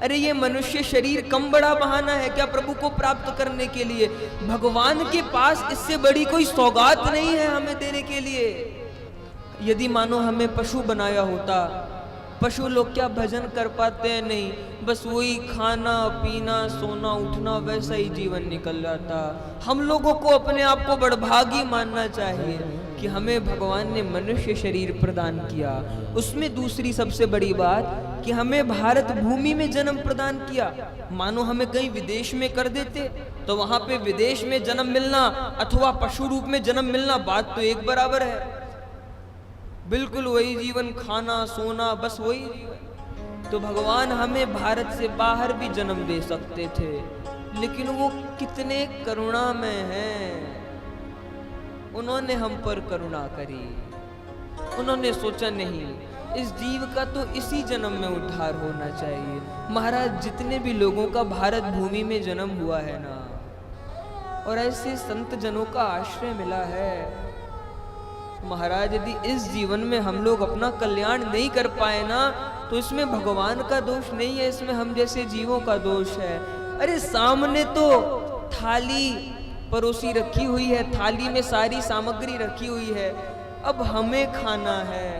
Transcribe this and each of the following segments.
अरे ये मनुष्य शरीर कम बड़ा बहाना है क्या प्रभु को प्राप्त करने के लिए? भगवान के पास इससे बड़ी कोई सौगात नहीं है हमें देने के लिए। यदि मानो हमें पशु बनाया होता, पशु लोग क्या भजन कर पाते हैं? नहीं, बस वही खाना पीना सोना उठना वैसा ही जीवन निकल जाता। हम लोगों को अपने आप को बड़भागी मानना चाहिए कि हमें भगवान ने मनुष्य शरीर प्रदान किया। उसमें दूसरी सबसे बड़ी बात कि हमें भारत भूमि में जन्म प्रदान किया। मानो हमें कहीं विदेश में कर देते तो वहां पे विदेश में जन्म मिलना अथवा पशु रूप में जन्म मिलना बात तो एक बराबर है। बिल्कुल वही जीवन, खाना सोना बस वही जीवन। तो भगवान हमें भारत से बाहर भी जन्म दे सकते थे, लेकिन वो कितने करुणामय हैं। उन्होंने हम पर करुणा करी। उन्होंने सोचा नहीं, इस जीव का तो इसी जन्म में उद्धार होना चाहिए। महाराज जितने भी लोगों का भारत भूमि में जन्म हुआ है ना, और ऐसे संत जनों का आश्रय मिला है, महाराज यदि इस जीवन में हम लोग अपना कल्याण नहीं कर पाए ना, तो इसमें भगवान का दोष नहीं है, इसमें हम जैसे जीवों का दोष है। अरे सामने तो थाली परोसी रखी हुई है, थाली में सारी सामग्री रखी हुई है, अब हमें खाना है।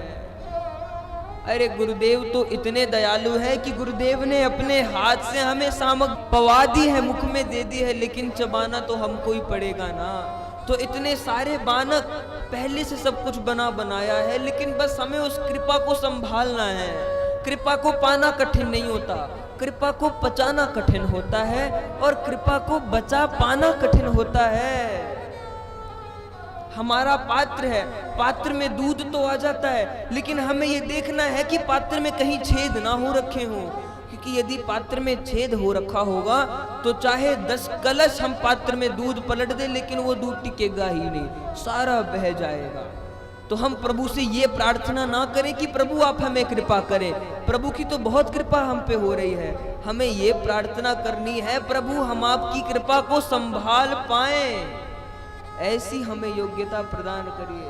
अरे गुरुदेव तो इतने दयालु है कि गुरुदेव ने अपने हाथ से हमें सामग्री पवा दी है, मुख में दे दी है, लेकिन चबाना तो हमको ही पड़ेगा ना। तो इतने सारे बानक पहले से सब कुछ बनाया है, लेकिन बस हमें उस कृपा को संभालना है। कृपा को पाना कठिन नहीं होता, कृपा को पचाना कठिन होता है, और कृपा को बचा पाना कठिन होता है। हमारा पात्र है, पात्र में दूध तो आ जाता है, लेकिन हमें यह देखना है कि पात्र में कहीं छेद ना हो रखे हों, क्योंकि यदि पात्र में छेद हो रखा होगा तो चाहे 10 कलश हम पात्र में दूध पलट दे, लेकिन वो दूध टिकेगा ही नहीं, सारा बह जाएगा। तो हम प्रभु से ये प्रार्थना ना करें कि प्रभु आप हमें कृपा करें, प्रभु की तो बहुत कृपा हम पे हो रही है। हमें ये प्रार्थना करनी है, प्रभु हम आपकी कृपा को संभाल पाएं, ऐसी हमें योग्यता प्रदान करिए।